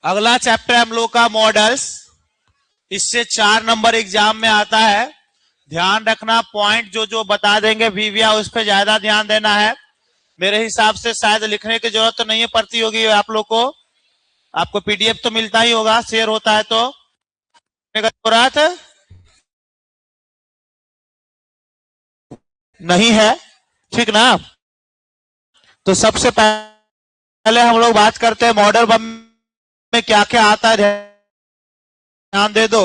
अगला चैप्टर हम लोग का मॉडल्स। इससे 4 नंबर एग्जाम में आता है। ध्यान रखना, पॉइंट जो जो बता देंगे भीविया उस पर ज्यादा ध्यान देना है। मेरे हिसाब से शायद लिखने की जरूरत तो नहीं पड़ती होगी आप लोग को। आपको पीडीएफ तो मिलता ही होगा, शेयर होता है तो जरूरत नहीं है, ठीक ना। तो सबसे पहले हम लोग बात करते हैं मॉडल बम में क्या क्या आता है, ध्यान दे दो।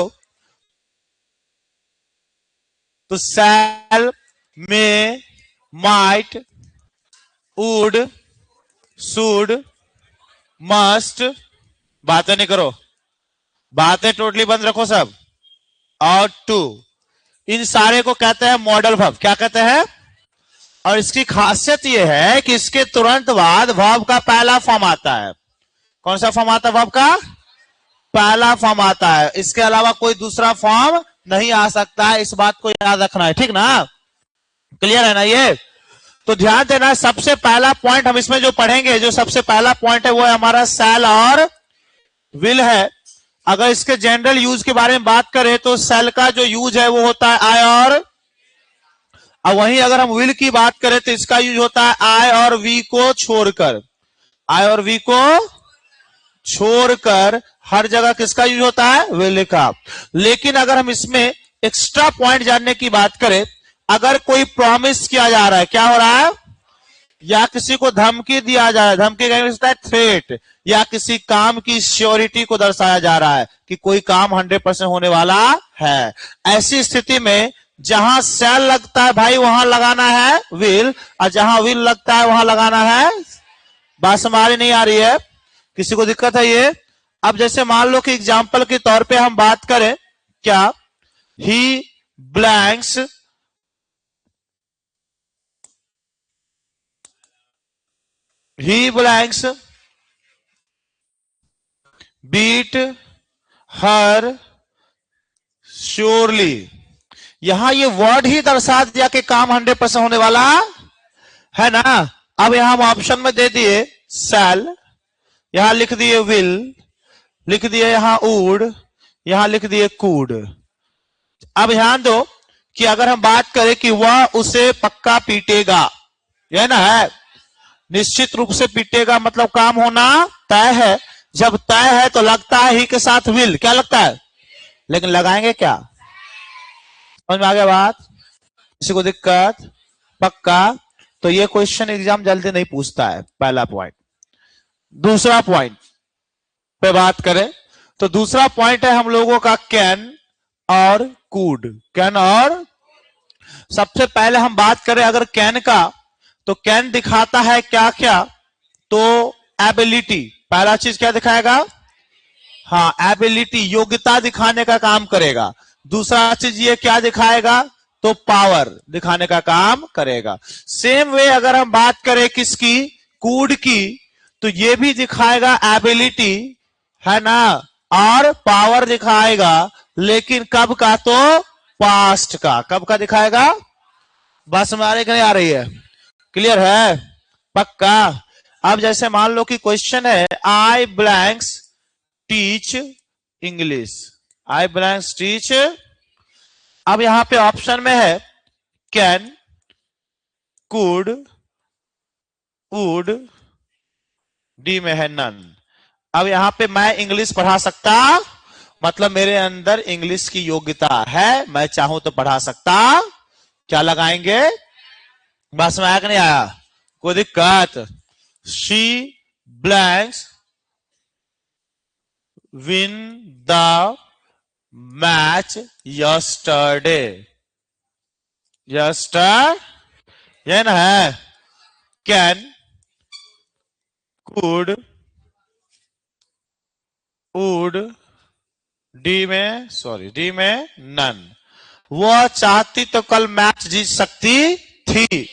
तो शैल, में, माइट, वुड, शुड, मस्ट, बातें नहीं करो, बातें टोटली बंद रखो सब, और टू, इन सारे को कहते हैं मॉडल वर्ब। क्या कहते हैं? और इसकी खासियत यह है कि इसके तुरंत बाद वर्ब का पहला फॉर्म आता है। कौन सा फॉर्म आता है? वर्ब का पहला फॉर्म आता है। इसके अलावा कोई दूसरा फॉर्म नहीं आ सकता है। इस बात को याद रखना है, ठीक ना। क्लियर है ना ये? तो ध्यान देना, सबसे पहला पॉइंट हम इसमें जो पढ़ेंगे, जो सबसे पहला पॉइंट है वो है हमारा शैल और विल है। अगर इसके जनरल यूज के बारे में बात करें तो शैल का जो यूज है वो होता है आई और वहीं अगर हम विल की बात करें तो इसका यूज होता है आई और वी को छोड़कर। आई और वी को छोड़कर हर जगह किसका यूज होता है? विल का। लेकिन अगर हम इसमें एक्स्ट्रा पॉइंट जानने की बात करें, अगर कोई प्रॉमिस किया जा रहा है, क्या हो रहा है? या किसी को धमकी दिया जा रहा है, धमकी का होता है थ्रेट, या किसी काम की श्योरिटी को दर्शाया जा रहा है कि कोई काम 100% होने वाला है। ऐसी स्थिति में जहां शैल लगता है भाई वहां लगाना है विल, और जहां विल लगता है वहां लगाना है। बात समझ नहीं आ रही है? किसी को दिक्कत है ये? अब जैसे मान लो कि एग्जाम्पल के तौर पे हम बात करें, क्या ही ब्लैंक्स बीट हर श्योरली। यहां ये वर्ड ही दर्शा दिया कि काम 100% होने वाला है ना। अब यहां हम ऑप्शन में दे दिए शैल, यहां लिख दिए विल, लिख दिए यहां वुड, यहां लिख दिए कुड। अब ध्यान दो कि अगर हम बात करें कि वह उसे पक्का पीटेगा, यह ना है, निश्चित रूप से पीटेगा मतलब काम होना तय है। जब तय है तो लगता है ही के साथ विल, क्या लगता है? लेकिन लगाएंगे क्या? समझ में आ गया बात? किसी को दिक्कत? पक्का? तो ये क्वेश्चन एग्जाम जल्दी नहीं पूछता है, पहला पॉइंट। दूसरा पॉइंट पे बात करें तो दूसरा पॉइंट है हम लोगों का कैन और कूड। कैन और, सबसे पहले हम बात करें अगर कैन का, तो कैन दिखाता है क्या क्या? तो एबिलिटी, पहला चीज क्या दिखाएगा? हाँ, एबिलिटी, योग्यता दिखाने का काम करेगा। दूसरा चीज ये क्या दिखाएगा? तो पावर दिखाने का काम करेगा। सेम वे अगर हम बात करें किसकी? कूड की, तो ये भी दिखाएगा एबिलिटी, है ना, और पावर दिखाएगा, लेकिन कब का? तो पास्ट का। कब का दिखाएगा? बस हमारे नहीं आ रही है? क्लियर है? पक्का? अब जैसे मान लो कि क्वेश्चन है आई ब्लैंक्स टीच इंग्लिश, आई ब्लैंक्स टीच। अब यहां पे ऑप्शन में है कैन, कुड, वुड, डी में है नन। अब यहां पे मैं इंग्लिश पढ़ा सकता, मतलब मेरे अंदर इंग्लिश की योग्यता है, मैं चाहूं तो पढ़ा सकता। क्या लगाएंगे? बस में आया कि नहीं आया? कोई दिक्कत? She blanks win the match yesterday. ये ना है कैन, कुड, वुड, डी में नन। वह चाहती तो कल मैच जीत सकती थी,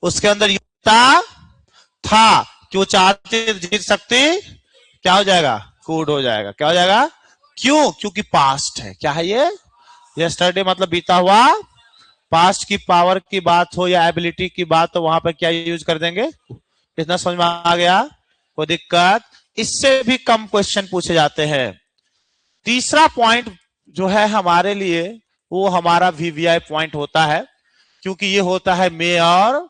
उसके अंदर योग्यता था कि वो चाहती जीत सकती। क्या हो जाएगा? कुड हो जाएगा। क्या हो जाएगा? क्यों? क्योंकि पास्ट है। क्या है ये? यस्टरडे मतलब बीता हुआ। पास्ट की पावर की बात हो या एबिलिटी की बात हो, वहां पर क्या यूज कर देंगे? इतना समझ में आ गया? कोई दिक्कत? इससे भी कम क्वेश्चन पूछे जाते हैं। तीसरा पॉइंट जो है हमारे लिए वो हमारा वीवीआई पॉइंट होता है, क्योंकि ये होता है मे और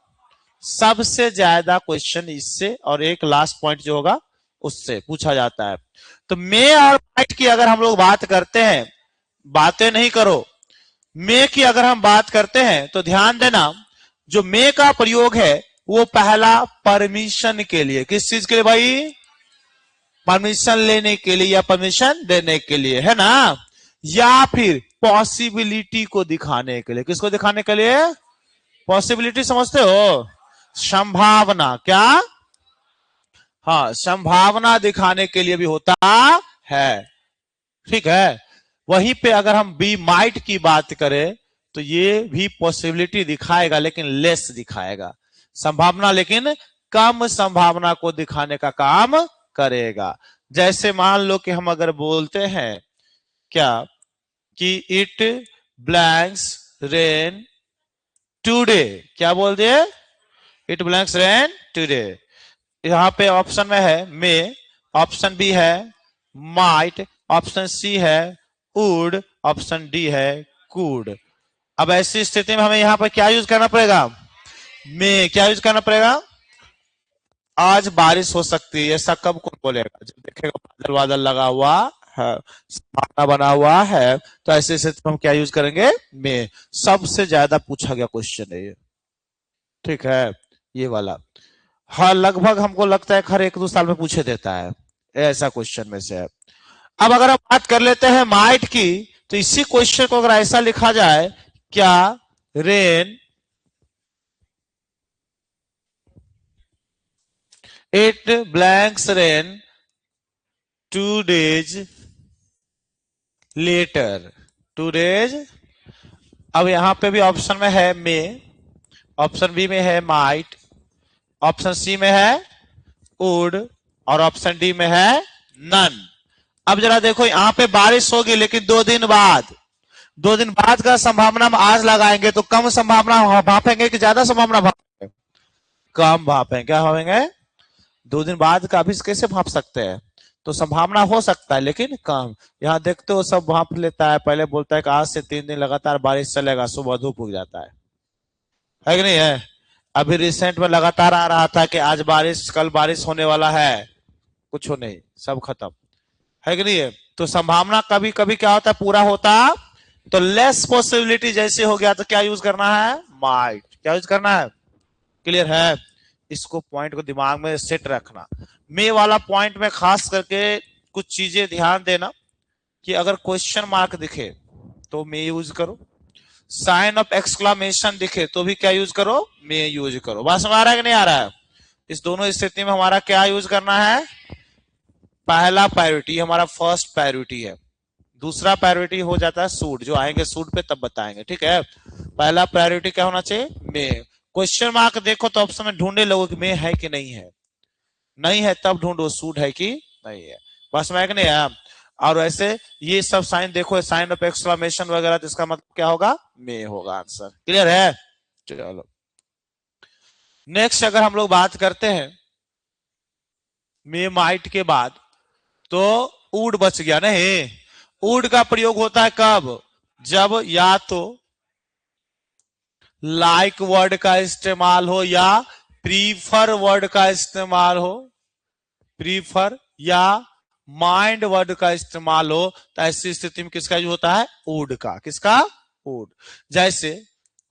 सबसे ज्यादा क्वेश्चन इससे और एक लास्ट पॉइंट जो होगा उससे पूछा जाता है। तो मे और माइट की अगर हम लोग बात करते हैं, बातें नहीं करो, मे की अगर हम बात करते हैं तो ध्यान देना, जो मे का प्रयोग है वो पहला परमिशन के लिए, किस चीज के लिए भाई? परमिशन लेने के लिए या परमिशन देने के लिए, है ना, या फिर पॉसिबिलिटी को दिखाने के लिए। किसको दिखाने के लिए? पॉसिबिलिटी समझते हो? संभावना, क्या? हाँ, संभावना दिखाने के लिए भी होता है, ठीक है। वहीं पे अगर हम बी माइट की बात करें तो ये भी पॉसिबिलिटी दिखाएगा लेकिन लेस दिखाएगा, संभावना लेकिन कम संभावना को दिखाने का काम करेगा। जैसे मान लो कि हम अगर बोलते हैं क्या कि इट ब्लैंक्स रेन टुडे, क्या बोल दिए? It blanks rain today. यहां पे ऑप्शन में है मे, ऑप्शन बी है माइट, ऑप्शन सी है वुड, ऑप्शन डी है कुड। अब ऐसी स्थिति में हमें यहां पर क्या यूज करना पड़ेगा? मे। क्या यूज करना पड़ेगा? आज बारिश हो सकती है, ऐसा कब कौन बोलेगा? जब देखेगा बादल बादल लगा हुआ है, संभावना बना हुआ है, तो ऐसे स्थिति में हम क्या यूज करेंगे? मे। सबसे ज्यादा पूछा गया क्वेश्चन है ये, ठीक है, ये वाला। हाँ, लगभग हमको लगता है हर 1-2 साल में पूछे देता है, ऐसा क्वेश्चन में से है। अब अगर हम बात कर लेते हैं माइट की, तो इसी क्वेश्चन को अगर ऐसा लिखा जाए, क्या rain it blanks rain 2 days later, 2 days। अब यहां पे भी ऑप्शन में है मे, ऑप्शन बी में है माइट, ऑप्शन सी में है वुड और ऑप्शन डी में है नन। अब जरा देखो, यहां पे बारिश होगी लेकिन 2 दिन बाद, 2 दिन बाद का संभावना हम आज लगाएंगे तो कम संभावना भापेंगे कि ज्यादा संभावना भापेंगे? कम भापेंगे। क्या भापेंगे? 2 दिन बाद का भी कैसे भाप सकते हैं? तो संभावना हो सकता है लेकिन कम। यहां देखते हो सब भाप लेता है, पहले बोलता है कि आज से 3 दिन लगातार बारिश चलेगा, सुबह धूप उग जाता है कि नहीं है? अभी रिसेंट में लगातार आ रहा था कि आज बारिश, कल बारिश होने वाला है, कुछ हो नहीं, सब खत्म, है कि नहीं है? तो संभावना कभी कभी क्या होता है, पूरा होता, तो लेस पॉसिबिलिटी जैसे हो गया तो क्या यूज करना है? माइट। क्या यूज करना है? क्लियर है? इसको पॉइंट को दिमाग में सेट रखना। मे वाला पॉइंट में खास करके कुछ चीजें ध्यान देना कि अगर क्वेश्चन मार्क दिखे तो मे यूज करो, साइन ऑफ एक्सक्लामेशन दिखे तो भी क्या यूज करो? मे यूज करो। बात समझ आ रहा है कि नहीं आ रहा है? इस दोनों स्थिति में हमारा क्या यूज करना है? पहला प्रायोरिटी हमारा फर्स्ट प्रायोरिटी है, दूसरा प्रायोरिटी हो जाता है सूट, जो आएंगे सूट पे तब बताएंगे, ठीक है। पहला प्रायोरिटी क्या होना चाहिए? मे। क्वेश्चन मार्क देखो तो ऑप्शन में ढूंढे लोगों कि मे है कि नहीं है, नहीं है तब ढूंढो सूट है कि नहीं है। बस में नहीं है। और ऐसे ये सब साइन देखो, साइन ऑफ एक्सक्लामेशन वगैरह, तो इसका मतलब क्या होगा? मे होगा आंसर। क्लियर है? चलो नेक्स्ट अगर हम लोग बात करते हैं मे माइट के बाद, तो वुड बच गया नहीं। वुड का प्रयोग होता है कब? जब या तो लाइक वर्ड का इस्तेमाल हो या प्रीफर वर्ड का इस्तेमाल हो, प्रीफर या माइंड वर्ड का इस्तेमाल हो, तो ऐसी स्थिति में किसका यूज होता है? वुड का। किसका? वुड। जैसे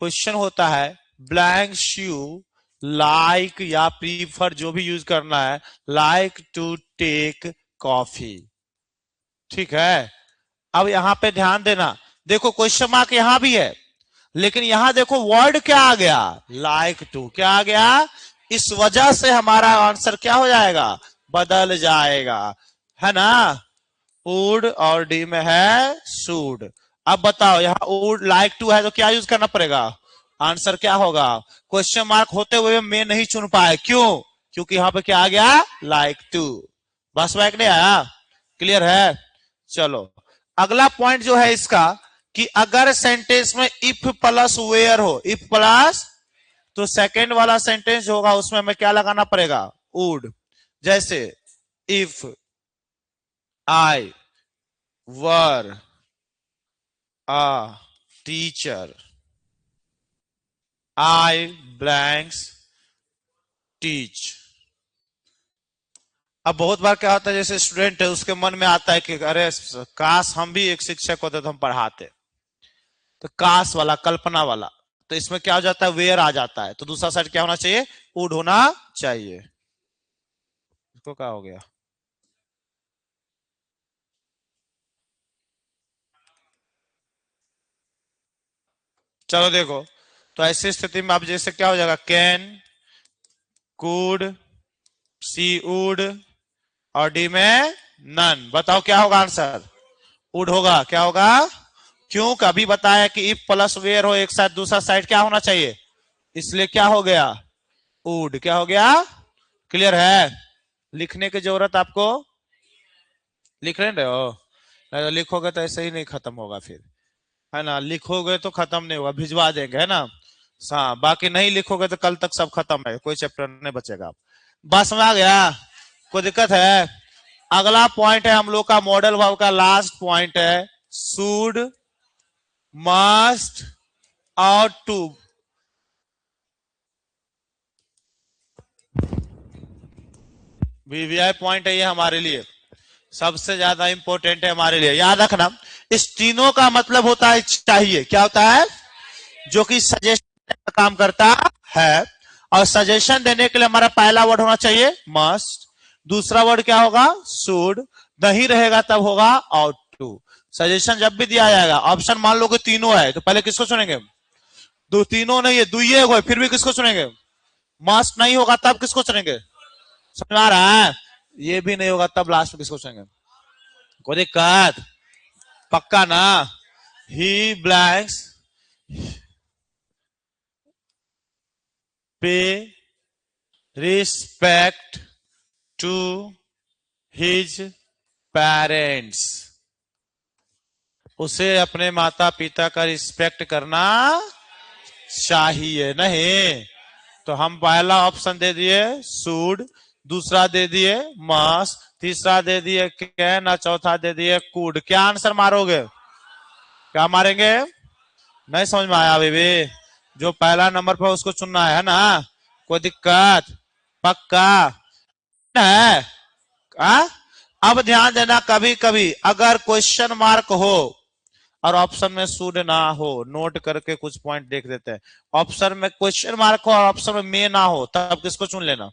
क्वेश्चन होता है ब्लैंक यू लाइक या प्रीफर, जो भी यूज करना है, लाइक टू टेक कॉफी, ठीक है। अब यहां पे ध्यान देना, देखो क्वेश्चन मार्क यहां भी है लेकिन यहां देखो वर्ड क्या आ गया? Like to. क्या आ गया? इस वजह से हमारा आंसर क्या हो जाएगा? बदल जाएगा, है ना। वुड और डी में है शुड। अब बताओ यहां वुड लाइक टू है तो क्या यूज करना पड़ेगा? आंसर क्या होगा? क्वेश्चन मार्क होते हुए मैं नहीं चुन पाए, क्यों? क्योंकि यहां पे क्या आ गया? Like to. बस बैक नहीं आया? क्लियर है? चलो अगला पॉइंट जो है इसका, कि अगर सेंटेंस में इफ प्लस वेयर हो, इफ प्लस, तो सेकेंड वाला सेंटेंस होगा उसमें हमें क्या लगाना पड़ेगा? वुड। जैसे if I were a teacher, I blanks teach। अब बहुत बार क्या होता है, जैसे स्टूडेंट है उसके मन में आता है कि अरे काश हम भी एक शिक्षक होते तो हम पढ़ाते, तो काश वाला, कल्पना वाला, तो इसमें क्या हो जाता है, वेयर आ जाता है, तो दूसरा साइड क्या होना चाहिए, वुड होना चाहिए। इसको क्या हो गया, चलो देखो, तो ऐसी स्थिति में आप जैसे क्या हो जाएगा, कैन, कुड, सी वुड, और डी में नन। बताओ क्या होगा आंसर, वुड होगा। क्या होगा, क्यों, कभी बताया कि इफ प्लस वेयर हो एक साथ, दूसरा साइड क्या होना चाहिए, इसलिए क्या हो गया, वुड। क्या हो गया, क्लियर है। लिखने की जरूरत आपको, लिख रहे हो, नहीं तो लिखोगे तो ऐसे ही नहीं खत्म होगा फिर, है ना, लिखोगे तो खत्म नहीं होगा, भिजवा देंगे, है ना। हाँ, बाकी नहीं लिखोगे तो कल तक सब खत्म है, कोई चैप्टर नहीं बचेगा। बस में आ गया, कोई दिक्कत है। अगला पॉइंट है हम लोग का मॉडल वर्ब का लास्ट पॉइंट है, शुड, मस्ट और टू। वीवीआई पॉइंट है ये हमारे लिए, सबसे ज्यादा इंपॉर्टेंट है हमारे लिए, याद रखना। इस तीनों का मतलब होता है चाहिए, क्या होता है, जो कि सजेशन का काम करता है। और सजेशन देने के लिए हमारा पहला वर्ड होना चाहिए मस्ट, दूसरा वर्ड क्या होगा, शुड, नहीं रहेगा तब होगा आउट टू। सजेशन जब भी दिया जाएगा, ऑप्शन मान लो कि तीनों है, तो पहले किसको चुनेंगे, दो, तीनों नहीं है, दुइये हो, फिर भी किसको चुनेंगे, मस्ट नहीं होगा तब किसको चुनेंगे, समझ आ रहा है, ये भी नहीं होगा तब लास्ट में किसको चुनेंगे, कोई दिक्कत, पक्का ना। ही ब्लैंक्स पे रिस्पेक्ट टू हिज पेरेंट्स, उसे अपने माता पिता का रिस्पेक्ट करना चाहिए, नहीं तो हम पहला ऑप्शन दे दिए शुड, दूसरा दे दिए मस्ट, तीसरा दे दिए कैन, और चौथा दे दिए कुड। क्या आंसर मारोगे, क्या मारेंगे, नहीं समझ में आया बेबी, जो पहला नंबर पर उसको चुनना है ना, कोई दिक्कत, पक्का है। अब ध्यान देना, कभी कभी अगर क्वेश्चन मार्क हो और ऑप्शन में शुड ना हो, नोट करके कुछ पॉइंट देख देते हैं, ऑप्शन में क्वेश्चन मार्क हो और ऑप्शन में मे ना हो, तब किसको चुन लेना,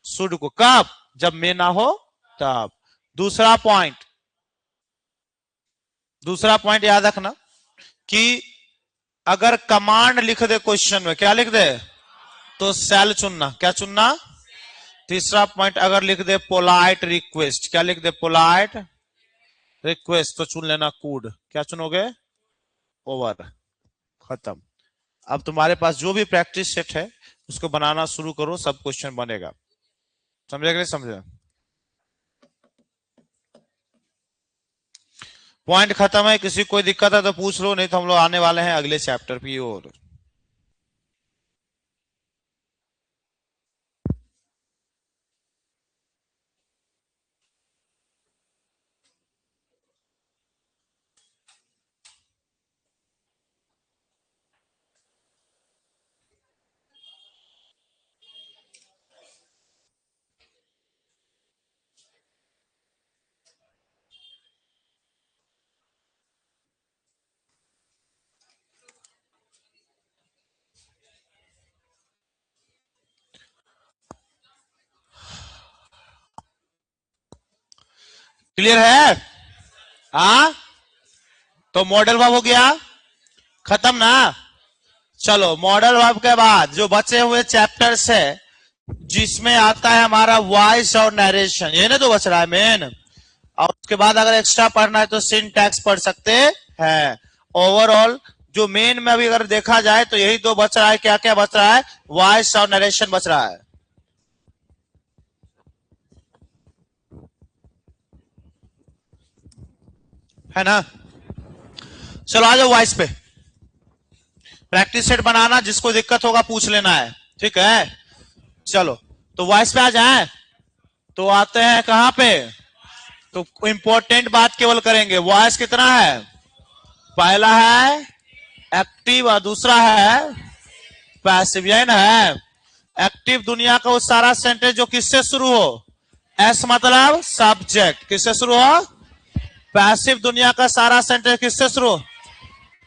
शुड को। कब, जब मे ना हो तब। दूसरा पॉइंट, दूसरा पॉइंट याद रखना कि अगर कमांड लिख दे क्वेश्चन में, क्या लिख दे, तो सेल चुनना, क्या चुनना। तीसरा पॉइंट, अगर लिख दे पोलाइट रिक्वेस्ट, क्या लिख दे, पोलाइट रिक्वेस्ट, तो चुन लेना कूड। क्या चुनोगे, ओवर, खत्म। अब तुम्हारे पास जो भी प्रैक्टिस सेट है उसको बनाना शुरू करो, सब क्वेश्चन बनेगा, समझे कि नहीं समझे। पॉइंट खत्म है, किसी कोई दिक्कत है तो पूछ लो, नहीं तो हम लोग आने वाले हैं अगले चैप्टर की ओर। क्लियर है, हाँ, तो मॉडल वर्ब हो गया, खत्म ना। चलो मॉडल वर्ब के बाद जो बचे हुए चैप्टर्स है, जिसमें आता है हमारा वॉइस और नरेशन, ये ना तो बच रहा है मेन, और उसके बाद अगर एक्स्ट्रा पढ़ना है तो सिंटैक्स पढ़ सकते हैं। ओवरऑल जो मेन में अभी अगर देखा जाए तो यही दो बच रहा है, क्या क्या बच रहा है, वॉइस और नरेशन बच रहा है ना। चलो आ जाओ वॉइस पे, प्रैक्टिस सेट बनाना, जिसको दिक्कत होगा पूछ लेना है, ठीक है। चलो तो वॉइस पे आ जाए, तो आते हैं कहां पे, तो इंपॉर्टेंट बात केवल करेंगे। वॉइस कितना है, पहला है एक्टिव और दूसरा है पैसिव, यही ना है। एक्टिव दुनिया का वो सारा सेंटेंस जो किससे शुरू हो, एस मतलब सब्जेक्ट, किससे शुरू हो। पैसिव दुनिया का सारा सेंटेंस किससे शुरू हो,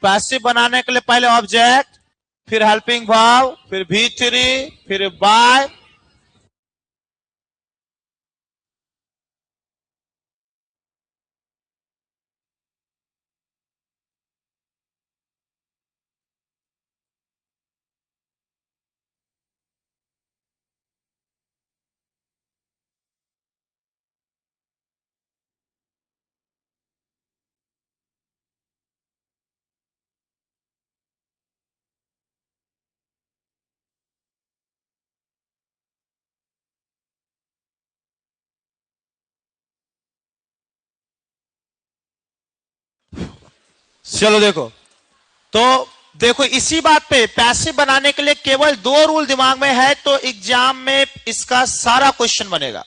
पैसिव बनाने के लिए पहले ऑब्जेक्ट, फिर हेल्पिंग वर्ब, फिर V3, फिर बाय। चलो देखो, तो देखो इसी बात पे पैसिव बनाने के लिए केवल दो रूल दिमाग में है, तो एग्जाम में इसका सारा क्वेश्चन बनेगा।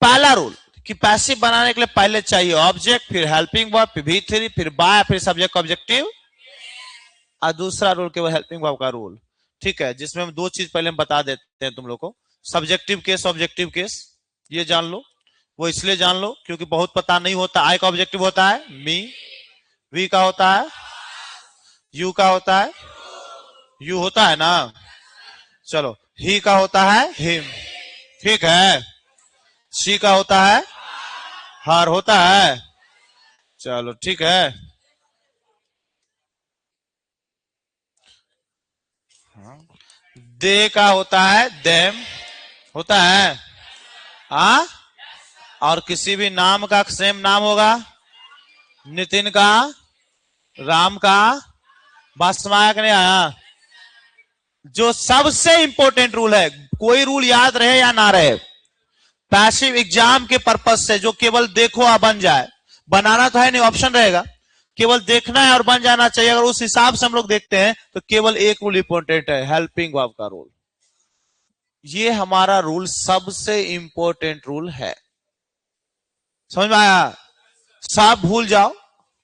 पहला रूल कि पैसिव बनाने के लिए पहले चाहिए ऑब्जेक्ट, फिर हेल्पिंग वर्ब, फिर V3, फिर बाय, फिर सब्जेक्ट ऑब्जेक्टिव। और दूसरा रूल केवल हेल्पिंग वर्ब का रूल, ठीक है, जिसमें हम दो चीज पहले हम बता देते हैं तुम लोग को। सब्जेक्टिव केस, ऑब्जेक्टिव केस, ये जान लो। वो इसलिए जान लो क्योंकि बहुत पता नहीं होता। आई का ऑब्जेक्टिव होता है मी, वी का होता है, यू का होता है, यू होता है ना, चलो ही का होता है हिम, ठीक है, शी का होता है हर, होता है, चलो ठीक है। दे का होता है देम, होता है आ, और किसी भी नाम का सेम नाम होगा, नितिन का, राम का, बात समझ आया कि नहीं आया। जो सबसे इंपॉर्टेंट रूल है, कोई रूल याद रहे या ना रहे, पैसिव एग्जाम के पर्पज से जो केवल देखो और बन जाए, बनाना तो है नहीं, ऑप्शन रहेगा, केवल देखना है और बन जाना चाहिए। अगर उस हिसाब से हम लोग देखते हैं तो केवल एक रूल इंपॉर्टेंट है, हेल्पिंग वर्ब का रूल। ये हमारा रूल सबसे इंपॉर्टेंट रूल है, समझ में आया। सब भूल जाओ,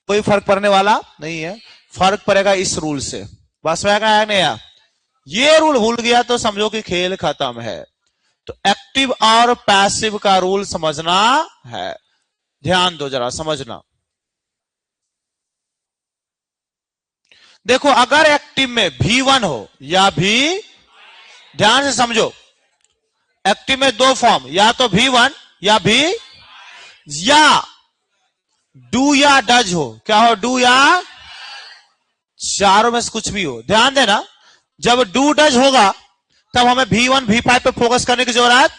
कोई फर्क पड़ने वाला नहीं है, फर्क पड़ेगा इस रूल से, बस में आया नहीं आया। ये रूल भूल गया तो समझो कि खेल खत्म है। तो एक्टिव और पैसिव का रूल समझना है, ध्यान दो जरा समझना। देखो अगर एक्टिव में V1 हो या भी, ध्यान से समझो, एक्टिव में दो फॉर्म, या तो V1 या भी, या डू या डज हो, क्या हो, डू या, चारों में से कुछ भी हो। ध्यान देना, जब डू डज होगा तब हमें V1 V5 पे फोकस करने की जरूरत,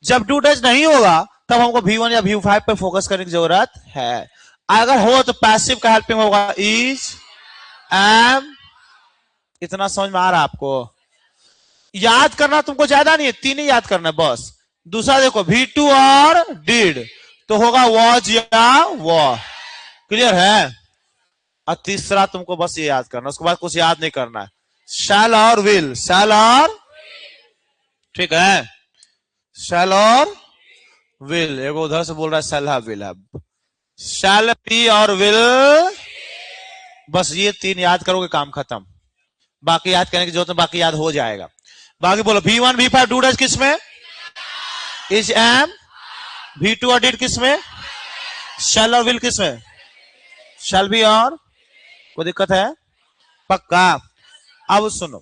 जब डू डज नहीं होगा तब हमको V1 या V5 पे फोकस करने की जरूरत है। अगर हो तो पैसिव का हेल्पिंग होगा इज, एम। इतना समझ में आ रहा है आपको। याद करना तुमको ज्यादा नहीं है, तीन ही याद करना है बस। दूसरा देखो V2 और डिड, तो होगा वॉज या वॉ, क्लियर है। और तीसरा तुमको बस ये याद करना, उसके बाद कुछ याद नहीं करना है, शैल और विल, शैल और, ठीक है, शैल और विल। एगो उधर से बोल रहा है shall have will have, shell be और विल, बस ये तीन याद करोगे काम खत्म, बाकी याद करने की जरूरत नहीं, बाकी याद हो जाएगा। बाकी बोलो V1 V5 डू डज किस में, इज एम, V2 और डिड किस में, शैल और विल किस में, शैल बी और, कोई दिक्कत है, पक्का। अब सुनो,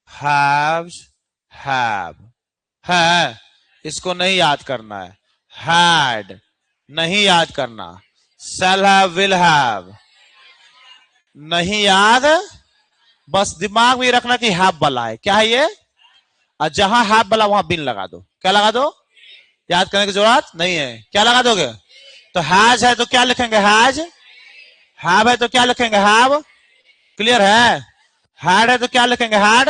हैव, हैव है, इसको नहीं याद करना है, हैड नहीं याद करना, शैल हैव विल हैव नहीं याद, बस दिमाग में रखना कि हैव वाला है, क्या है ये, और जहां हैव वाला वहां बिन लगा दो, क्या लगा दो, याद करने की जरूरत नहीं है, क्या लगा दोगे। तो हैज है तो क्या लिखेंगे हैज, हैव है तो क्या लिखेंगे हैव, क्लियर है। हैड है तो क्या लिखेंगे हैड,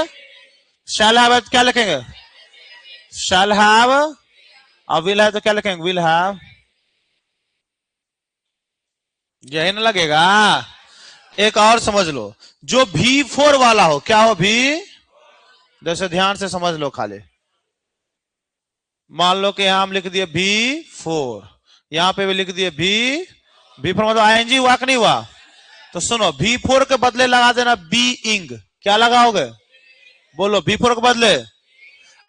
शैल हैव है तो क्या लिखेंगे शैल हैव, और विल है तो क्या लिखेंगे विल हैव। यही ना लगेगा। एक और समझ लो, जो V4 वाला हो, क्या हो भी, जैसे ध्यान से समझ लो खाली, मान लो कि यहां हम लिख दिए B4, यहां पे भी लिख दिए B4 मतलब आईएनजी हुआ कि नहीं हुआ? तो सुनो, B4 के बदले लगा देना बीइंग। क्या लगाओगे? बोलो, B4 के बदले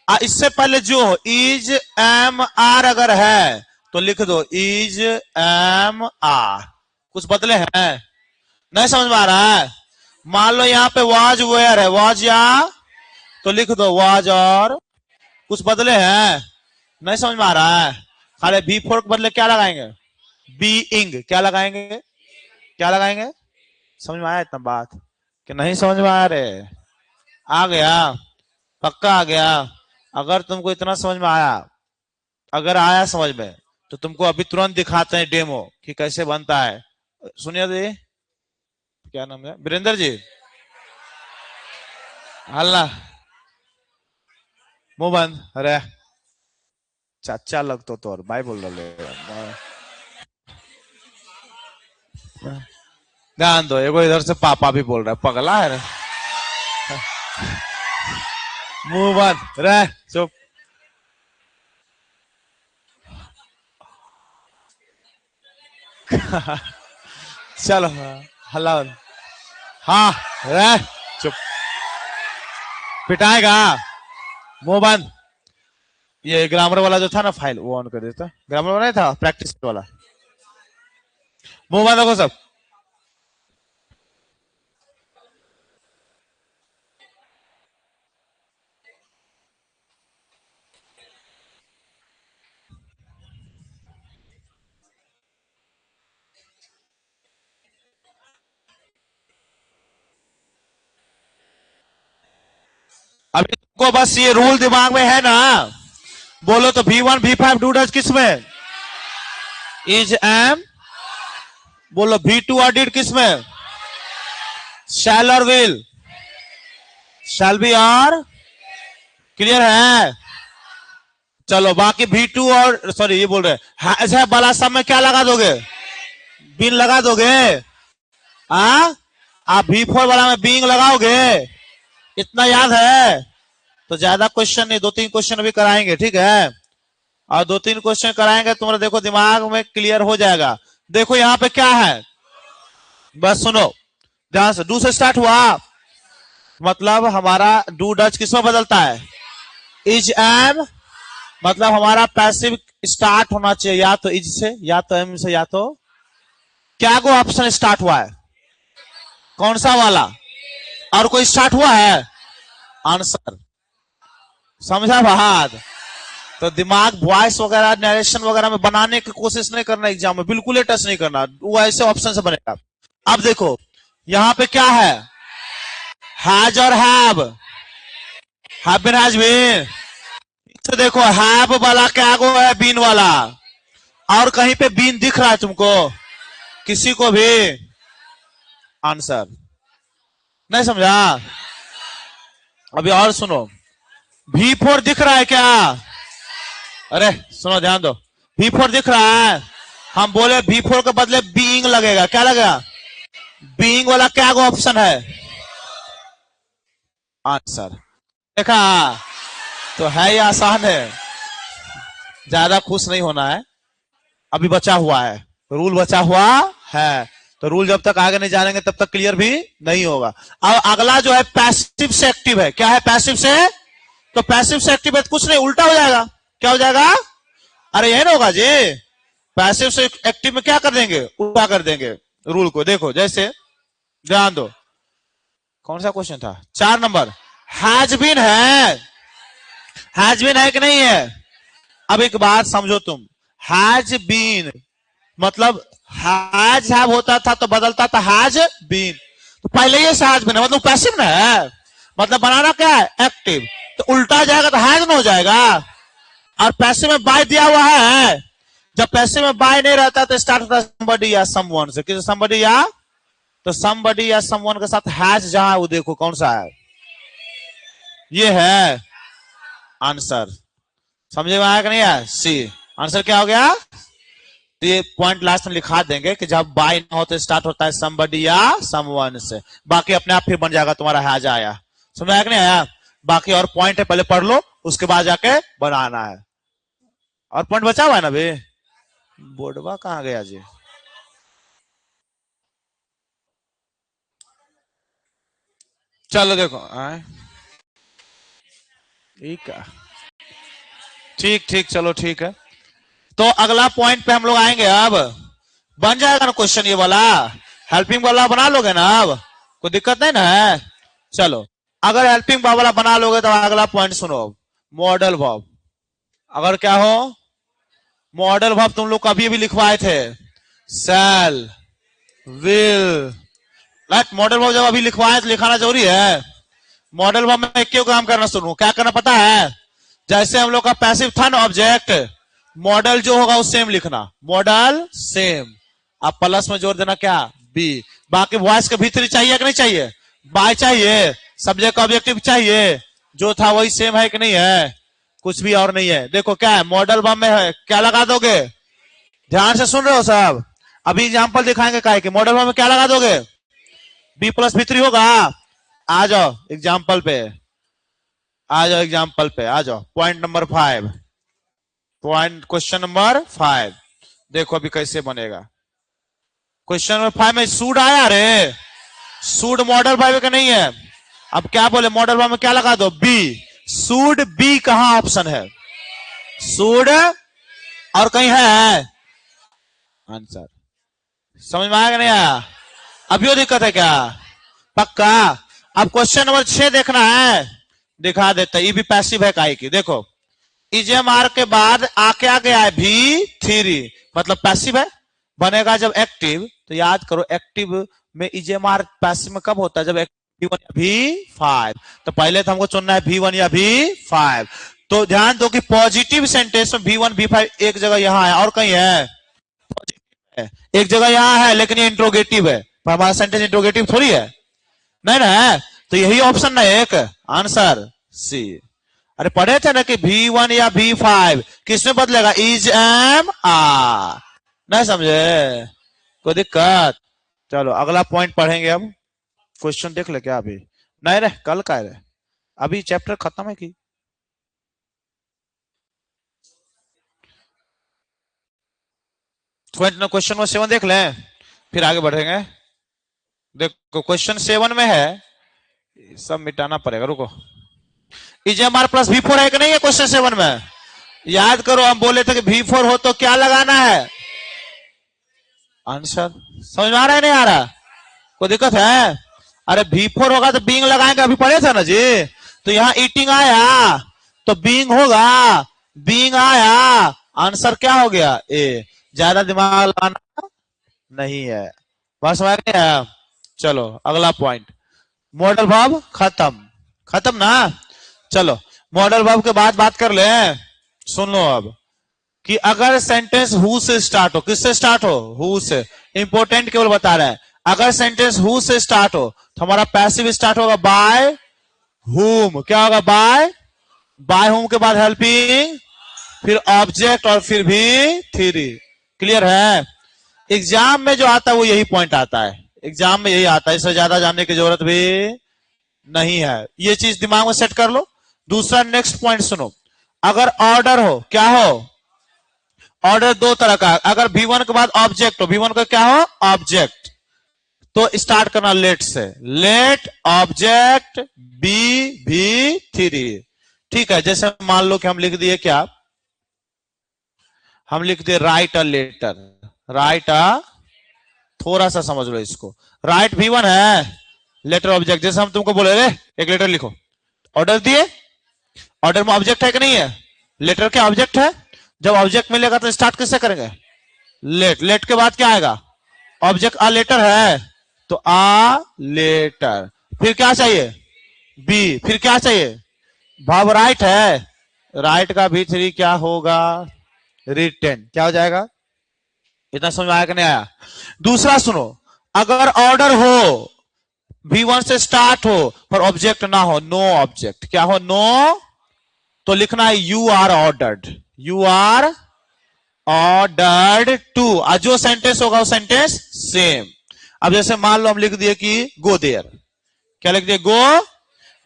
इससे पहले जो इज एम आर अगर है तो लिख दो इज एम आर। कुछ बदले हैं? नहीं समझ में आ रहा है? मान लो यहां पे वाज वेयर है, वाज या तो लिख दो वाज और। कुछ बदले हैं? नहीं समझ में आ रहा है? खाली B4 के बदले क्या लगाएंगे? बीइंग। क्या लगाएंगे? क्या लगाएंगे? समझ में आया इतना बात कि नहीं समझ में आ रहे? आ गया? पक्का आ गया? अगर तुमको इतना समझ में आया, अगर आया समझ में, तो तुमको अभी तुरंत दिखाते हैं डेमो कि कैसे बनता है। सुनिए जी, क्या नाम है? वीरेंद्र जी, हल्ला मुंह बंद। अरे चाचा लगतो तो और भाई बोल रहे। ध्यान दो, एगो इधर से पापा भी बोल रहा है, पगला है रे। मुंह बंद रह, चुप। चलो हल्ला। हाँ रह, चुप। पिटाएगा? मुंह बंद। ये ग्रामर वाला जो था ना फाइल, वो ऑन कर देता। ग्रामर वाला नहीं था, प्रैक्टिस वाला। मुंह बंद रखो सब। अभी तुमको बस ये रूल दिमाग में है ना? बोलो तो V1 V5 डू डज किस में? Is am. बोलो V2 और डिड किस में? शैल और विल। शैल बी और। क्लियर है? चलो बाकी V2 और सॉरी ये बोल रहे हैज है वाला सब में क्या लगा दोगे? बीन लगा दोगे? आप V4 वाला में बीइंग लगाओगे? इतना याद है? तो ज्यादा क्वेश्चन नहीं, 2-3 क्वेश्चन अभी कराएंगे, ठीक है? और 2-3 क्वेश्चन कराएंगे, तुम्हारा देखो दिमाग में क्लियर हो जाएगा। देखो यहां पे क्या है, बस सुनो ध्यान से। डू से स्टार्ट हुआ मतलब हमारा डू डच किसमें बदलता है? Is am. मतलब हमारा पैसिव स्टार्ट होना चाहिए या तो इज से, या तो एम से, या तो क्या को ऑप्शन स्टार्ट हुआ है? कौन सा वाला? और कोई स्टार्ट हुआ है? आंसर। समझा बात? तो दिमाग वॉइस वगैरह नरेशन वगैरह में बनाने की कोशिश नहीं करना एग्जाम में, बिल्कुल टच नहीं करना, वो ऐसे ऑप्शन से बनेगा। अब देखो यहां पे क्या है? हैज और हैव बीन, हैज बीन। तो देखो हैव वाला क्या गो है? बीन वाला। और कहीं पे बीन दिख रहा है तुमको? किसी को भी? आंसर। नहीं समझा? अभी और सुनो, V4 दिख रहा है क्या? अरे सुनो ध्यान दो, V4 दिख रहा है? हम बोले V4 के बदले बीइंग लगेगा। क्या लगेगा? बीइंग वाला क्या ऑप्शन है? आंसर। देखा? तो है ये आसान है, ज्यादा खुश नहीं होना है। अभी बचा हुआ है, रूल बचा हुआ है, तो रूल जब तक आगे नहीं जानेंगे तब तक क्लियर भी नहीं होगा। अब अगला जो है पैसिव से एक्टिव है। क्या है पैसिव से? तो पैसिव से एक्टिव है तो कुछ नहीं, उल्टा हो जाएगा। क्या हो जाएगा? अरे यही ना होगा जी, पैसिव से एक्टिव में क्या कर देंगे? उल्टा कर देंगे रूल को। देखो जैसे ध्यान दो, कौन सा क्वेश्चन था? 4 नंबर। हैज बीन है, हैज बीन है कि नहीं है? अब एक बात समझो तुम, हैज बीन मतलब हैज हैव होता था तो बदलता था हैज बीन, तो पहले ये हैज बीन है मतलब पैसिव ना है, मतलब बनाना क्या है? एक्टिव। तो उल्टा जाएगा तो हैज ना हो जाएगा। और पैसिव में बाय दिया हुआ है, जब पैसिव में बाय नहीं रहता तो स्टार्ट होता है somebody या someone से। किसी somebody या तो somebody या someone के साथ हैज जहां वो देखो कौन सा है? ये है आंसर। समझे में आया कि नहीं है? सी आंसर क्या हो गया? तो ये पॉइंट लास्ट में लिखा देंगे कि जब बाय ना हो तो स्टार्ट होता है somebody या someone से, बाकी अपने आप फिर बन जाएगा तुम्हारा हैज आया। समझ आया कि नहीं आया? बाकी और पॉइंट है, पहले पढ़ लो, उसके बाद जाके बनाना है। और पॉइंट बचा हुआ है ना बे, बोर्डवा कहाँ गया जी? चलो देखो ठीक है, ठीक ठीक, चलो ठीक है। तो अगला पॉइंट पे हम लोग आएंगे। अब बन जाएगा ना क्वेश्चन ये वाला, हेल्पिंग वाला बना लोगे ना? अब कोई दिक्कत नहीं ना है? चलो, अगर हेल्पिंग वाला बना लोगे तो अगला पॉइंट सुनो। मॉडल वर्ब, अगर क्या हो मॉडल वर्ब, तुम लोग कभी भी लिखवाए थे शैल, विल, राइट। मॉडल वर्ब जब अभी लिखवाए तो लिखाना जरूरी है। मॉडल वर्ब में क्यों काम करना शुरू, क्या करना पता है? जैसे हम लोग का पैसिव था ना ऑब्जेक्ट, मॉडल जो होगा वो सेम लिखना, मॉडल सेम। आप प्लस में जोड़ देना क्या, बी। बाकी वॉइस के भीतरी चाहिए कि नहीं चाहिए? बाय चाहिए, सब्जेक्ट ऑब्जेक्टिव चाहिए, जो था वही सेम है कि नहीं है? कुछ भी और नहीं है। देखो क्या है, मॉडल वर्ब में है, क्या लगा दोगे? ध्यान से सुन रहे हो सब? अभी एग्जांपल दिखाएंगे काय के। मॉडल वर्ब में क्या लगा दोगे? बी प्लस भीतरी होगा। आ जाओ एग्जाम्पल पे, आ जाओ एग्जाम्पल पे, आ जाओ। Point number 5, point question number 5 देखो अभी कैसे बनेगा। क्वेश्चन नंबर 5 में सूड आया रे, सूड मॉडल वर्ब का नहीं है। अब क्या बोले, मॉडल वर्ब में क्या लगा दो, बी। सूड बी कहां ऑप्शन है? सूड और कहीं है आंसर? समझ में आया कि नहीं आया? अभी वो दिक्कत है क्या? पक्का? अब क्वेश्चन नंबर 6 देखना है, दिखा देता। ये भी पैसिव है काई की। देखो इजेमार के बाद आके आ गया है V3, मतलब पैसिव है। बनेगा जब एक्टिव, तो याद करो एक्टिव में इजेमार पैसिव में कब होता है? जब V1 या V5। तो पहले तो हमको चुनना है V1 या V5। तो ध्यान दो कि पॉजिटिव सेंटेंस में V1 V5 एक जगह यहां है और कहीं है, एक जगह यहां है, लेकिन ये इंट्रोगेटिव है। पर हमारा सेंटेंस इंट्रोगेटिव थोड़ी है, नहीं ना है। तो यही ऑप्शन ना एक आंसर सी। अरे पढ़े थे ना कि V1 या V5 किसमें बदलेगा, इज एम आ। नहीं समझे? कोई दिक्कत? चलो अगला पॉइंट पढ़ेंगे। अब क्वेश्चन देख ले क्या अभी? नहीं रे, कल का है, अभी चैप्टर खत्म है कि? क्वेश्चन नंबर 7 देख लें, फिर आगे बढ़ेंगे। देखो क्वेश्चन 7 में है, सब मिटाना पड़ेगा, रुको। इजेमार प्लस V4 है कि नहीं है क्वेश्चन 7 में? याद करो, हम बोले थे कि V4 हो तो क्या लगाना है, आंसर। समझ में आ रहा है नहीं आ रहा? कोई दिक्कत है? अरे V4 होगा तो बीइंग लगाएंगे, अभी पढ़े थे ना जी। तो यहाँ ईटिंग आया तो बीइंग होगा, बीइंग आया, आंसर क्या हो गया, ए। ज्यादा दिमाग लगाना नहीं है, बस समझ नहीं आया? चलो अगला पॉइंट, मॉडल वर्ब खत्म, खत्म ना। चलो मॉडल वर्ब के बाद बात कर ले। सुन लो अब कि अगर सेंटेंस हु से स्टार्ट हो, किससे स्टार्ट हो, हु से। इंपोर्टेंट केवल बता रहा है, अगर सेंटेंस हु से स्टार्ट हो तो हमारा पैसिव स्टार्ट होगा बाय हुम। क्या होगा, बाय, बाय हुम के बाद हेल्पिंग, फिर ऑब्जेक्ट और फिर भी थ्री। क्लियर है? एग्जाम में जो आता है वो यही पॉइंट आता है, एग्जाम में यही आता है, इससे ज्यादा जानने की जरूरत भी नहीं है। ये चीज दिमाग में सेट कर लो। दूसरा नेक्स्ट पॉइंट सुनो, अगर ऑर्डर हो, क्या हो, ऑर्डर दो तरह का। अगर V1 के बाद ऑब्जेक्ट हो, V1 का क्या हो, ऑब्जेक्ट, तो स्टार्ट करना लेट से, लेट ऑब्जेक्ट B3। ठीक है, जैसे मान लो कि हम लिख दिए क्या, हम लिख दिए राइट अ लेटर, राइट अ, थोड़ा सा समझ लो इसको, राइट V1 है, लेटर ऑब्जेक्ट। जैसे हम तुमको बोले रे एक लेटर लिखो, ऑर्डर दिए, ऑर्डर में ऑब्जेक्ट है कि नहीं है, लेटर क्या ऑब्जेक्ट है। जब ऑब्जेक्ट मिलेगा तो स्टार्ट किससे करेंगे, लेट। लेट के बाद क्या आएगा, ऑब्जेक्ट आ लेटर है तो आ लेटर, फिर क्या चाहिए, बी, फिर क्या चाहिए, वर्ब राइट है, राइट का V3 क्या होगा, रिटेन। क्या हो जाएगा? इतना समझ में आया कि नहीं आया? दूसरा सुनो, अगर ऑर्डर हो, V1 से स्टार्ट हो पर ऑब्जेक्ट ना हो, नो ऑब्जेक्ट, क्या हो, नो, तो लिखना है you are ordered, you are ordered to. जो सेंटेंस होगा वो सेंटेंस सेम। अब जैसे मान लो हम लिख दिए कि गो देयर, क्या लिख दिए, गो,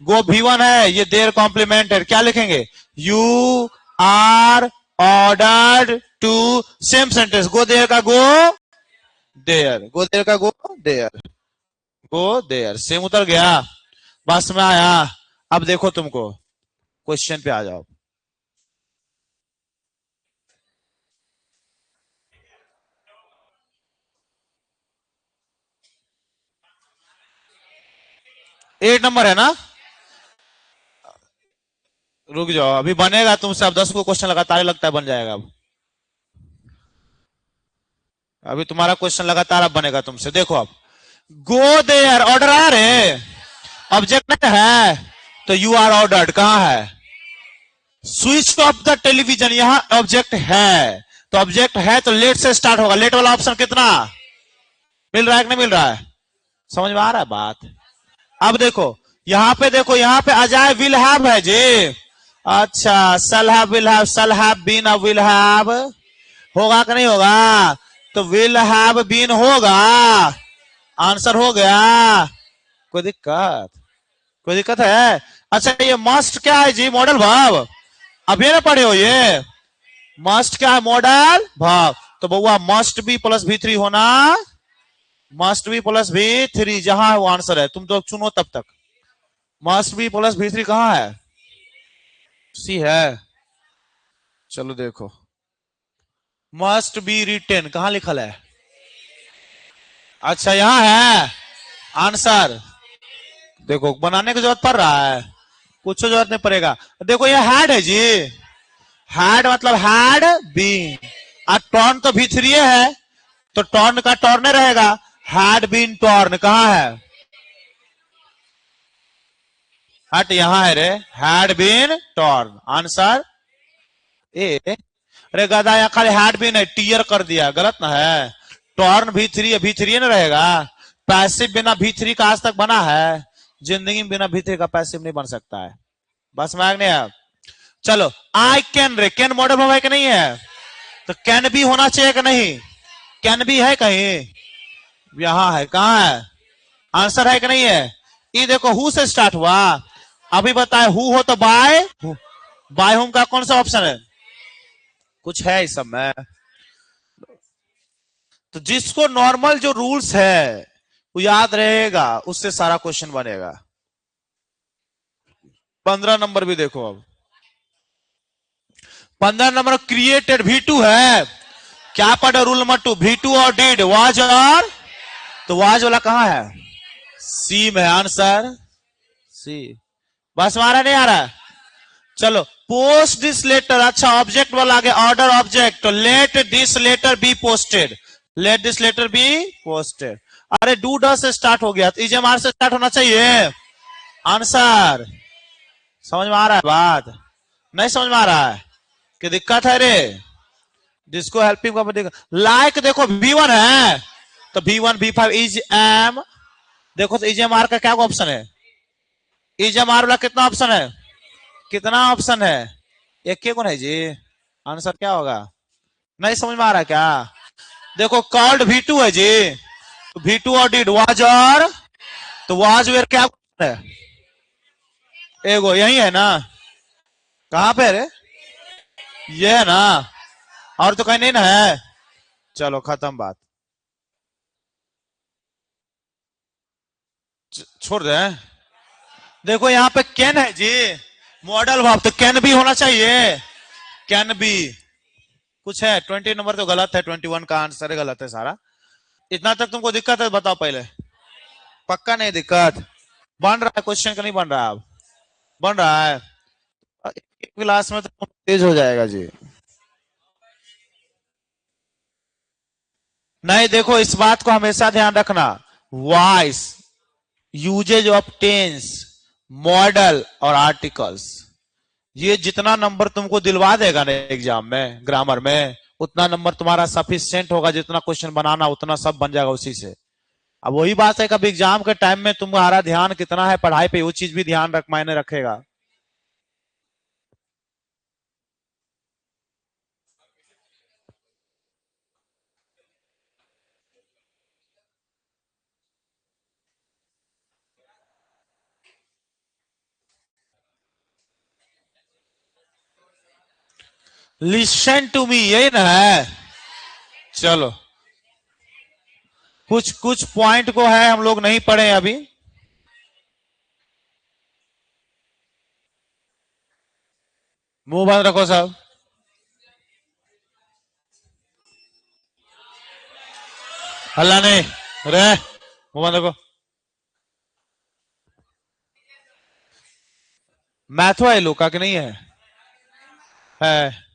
गो V1 है, ये देयर कॉम्प्लीमेंट है, क्या लिखेंगे, you are ordered to same sentence go there का गो देयर, गो देयर का go there, go there. Same उतर गया, बस में आया। अब देखो तुमको क्वेश्चन पे आ जाओ। एट नंबर है ना? रुक जाओ, अभी बनेगा तुमसे। अब 10 को क्वेश्चन लगातार लगता है बन जाएगा। अब अभी तुम्हारा क्वेश्चन लगातार अब बनेगा तुमसे। देखो अब गो देयर ऑर्डर आ रहे, ऑब्जेक्ट नहीं है तो यू आर ऑर्डर्ड कहां है? स्विच ऑफ द टेलीविजन, यहां ऑब्जेक्ट है तो ऑब्जेक्ट है तो लेट से स्टार्ट होगा। लेट वाला ऑप्शन कितना मिल रहा है कि नहीं मिल रहा है? समझ में आ रहा है बात? अब देखो यहां पे, देखो यहां पे अजाय विल हैव है जी। अच्छा, सल हैव विल हैव, सल हैव बीन, अब विल हैव होगा कि नहीं होगा? तो विल हैव बीन होगा, आंसर हो गया। कोई दिक्कत? कोई दिक्कत है? अच्छा, ये मस्ट क्या है जी? मॉडल भाव। अब ये ना पढ़े हो ये मस्ट क्या है? मॉडल भाव। तो बउआ मस्ट बी प्लस भी थ्री होना, मस्ट बी प्लस भी थ्री जहां है वो आंसर है। तुम तो चुनो तब तक। मस्ट बी प्लस भी थ्री कहां है? सी है। चलो देखो, मस्ट बी रिटेन कहां लिखल है? अच्छा यहां है आंसर। देखो बनाने की जरूरत पड़ रहा है? कुछ जरूरत नहीं पड़ेगा। देखो ये हैड है जी, हैड मतलब हैड बीन, और टॉर्न तो भी थ्री है तो टॉर्न का टॉर्न रहेगा। हैड बीन टॉर्न कहां है? हट यहां है रे, had been torn answer a. अरे गधा, यहाँ खाली हैड बीन है, टीयर कर दिया, गलत ना है। टॉर्न भी थ्री है, भी थ्री ना रहेगा। पैसिव बिना भी थ्री का आज तक बना है? जिंदगी में बिना भी थ्री का पैसिव नहीं बन सकता है। बस मांगने है। चलो आई कैन, रे कैन मॉडल भाव है कि नहीं है? तो कैन भी होना चाहिए कि नहीं? कैन भी है कहीं? यहां है, कहां है? आंसर है कि नहीं है? ये देखो हु से स्टार्ट हुआ। अभी बताए हु हो तो बाय, बाय होम का कौन सा ऑप्शन है? कुछ है इस सब में? तो जिसको नॉर्मल जो रूल्स है वो याद रहेगा, उससे सारा क्वेश्चन बनेगा। 15 नंबर भी देखो अब। 15 नंबर क्रिएटेड V2 है। क्या पढ़े रूल नंबर 2? V2 और डिड, वाज और, तो वाज वाला कहां है? सी में आंसर सी। बस हमारा नहीं आ रहा है? चलो पोस्ट दिस लेटर। अच्छा ऑब्जेक्ट वाला आगे ऑर्डर ऑब्जेक्ट, तो let this letter be posted, let this letter be posted. अरे डू डर से स्टार्ट हो गया तो इजेमार से स्टार्ट होना चाहिए आंसर। समझ में आ रहा है बात? नहीं समझ में आ रहा है कि दिक्कत है रे? जिसको हेल्पिंग का दिक्कत, लाइक देखो V1 है तो V1 V5 इज एम। देखो तो इज एम आर का क्या ऑप्शन है? इज एम आर वाला कितना ऑप्शन है? कितना ऑप्शन है? एक के कौन है जी? आंसर क्या होगा? नहीं समझ में आ रहा है क्या? देखो कॉल्ड V2 है जी, तो V2 और डिड वाज और, तो वाज वेयर क्या है? एगो यही है ना? कहां पे रे? ये है ना? और तो कहीं नहीं ना है? चलो खत्म बात, छोड़ दे। देखो यहाँ पे कैन है जी, मॉडल वर्ब, तो कैन भी होना चाहिए। कैन बी कुछ है? 20 नंबर तो गलत है, 21 का आंसर गलत है सारा। इतना तक तुमको दिक्कत है? बताओ पहले। पक्का नहीं दिक्कत? बन रहा है क्वेश्चन का? नहीं बन रहा है? अब बन रहा है। एक क्लास में तो तेज हो जाएगा जी। नहीं देखो इस बात को हमेशा ध्यान रखना, voice, usages of tense, modal और आर्टिकल्स, ये जितना नंबर तुमको दिलवा देगा ना एग्जाम में ग्रामर में, उतना नंबर तुम्हारा सफिशियंट होगा। जितना क्वेश्चन बनाना उतना सब बन जाएगा उसी से। अब वही बात है, कभी एग्जाम के टाइम में तुम्हारा ध्यान कितना है पढ़ाई पे, वो चीज भी ध्यान रख मायने रखेगा। लिसन टू मी, यही ना है। चलो, कुछ कुछ पॉइंट को है हम लोग नहीं पढ़े अभी। मुंह बंद रखो सब। हल्ला नहीं रे, मुंह बंद रखो। मैथो है लोका कि नहीं है? है।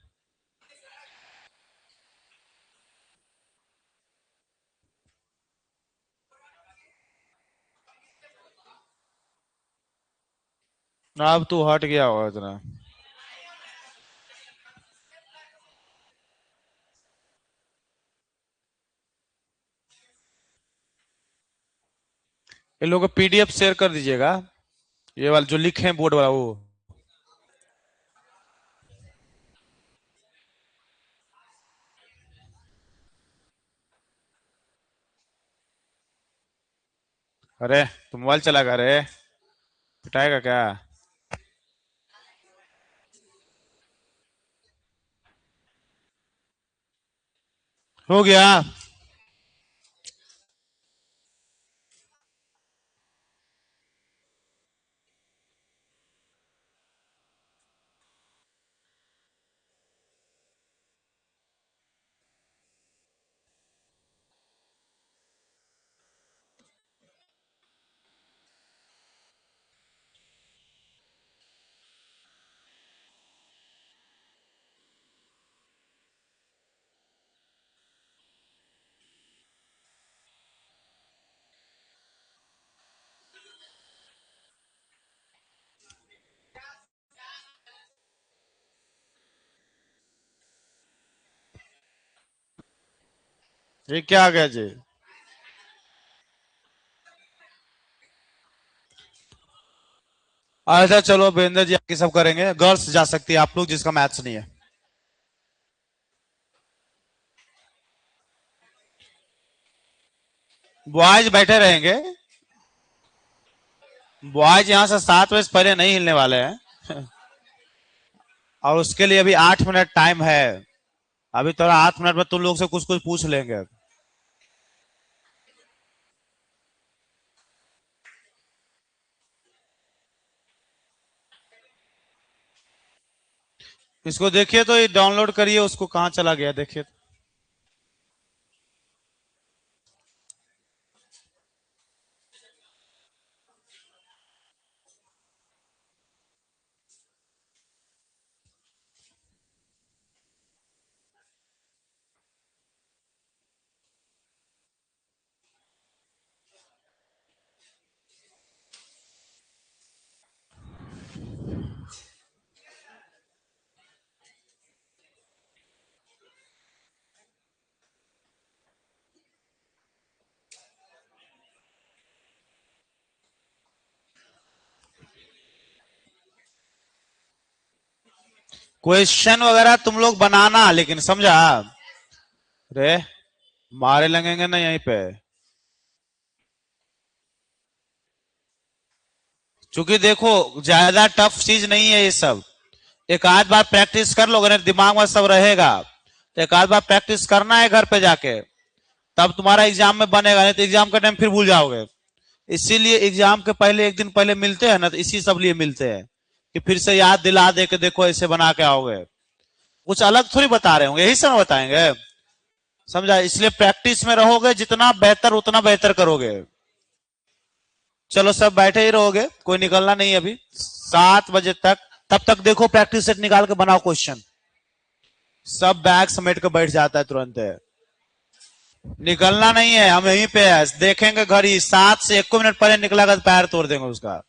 अब तू हट गया होगा इतना। इन लोगों को पीडीएफ शेयर कर दीजिएगा, ये वाला जो लिखे हैं बोर्ड वाला वो। अरे तुम मोबाइल चला कर रे, पिटाएगा क्या? हो गया। ये क्या आ गया जी? अच्छा चलो, बेंदर जी आपकी सब करेंगे, गर्ल्स जा सकती है, आप लोग जिसका मैथ्स नहीं है। बॉयज बैठे रहेंगे। बॉयज यहां से 7 बजे पहले नहीं हिलने वाले हैं। और उसके लिए अभी 8 मिनट टाइम है। अभी थोड़ा 8 मिनट में तुम लोग से कुछ कुछ पूछ लेंगे। इसको देखिए तो, ये डाउनलोड करिए, उसको कहां चला गया देखिए। क्वेश्चन वगैरह तुम लोग बनाना, लेकिन समझा रे, मारे लगेंगे ना यहीं पे। क्योंकि देखो, ज्यादा टफ चीज नहीं है ये सब। एक आध बार प्रैक्टिस कर लोगे ना, दिमाग में सब रहेगा। तो एक आध बार प्रैक्टिस करना है घर पे जाके, तब तुम्हारा एग्जाम में बनेगा, नहीं तो एग्जाम का टाइम फिर भूल जाओगे। इसीलिए एग्जाम के पहले एक दिन पहले मिलते हैं ना, तो इसी सब लिए मिलते हैं कि फिर से याद दिला दे के देखो ऐसे बना के आओगे। कुछ अलग थोड़ी बता रहे होंगे, यही सब बताएंगे। समझा? इसलिए प्रैक्टिस में रहोगे जितना बेहतर उतना बेहतर करोगे। चलो सब बैठे ही रहोगे, कोई निकलना नहीं अभी 7 बजे तक। तब तक देखो प्रैक्टिस सेट निकाल के बनाओ क्वेश्चन। सब बैग समेट के बैठ जाता है तुरंत है। निकलना नहीं है, हम यहीं पे है, देखेंगे घड़ी 7 से 1 मिनट पहले निकलेगा तो पैर तोड़ देंगे उसका।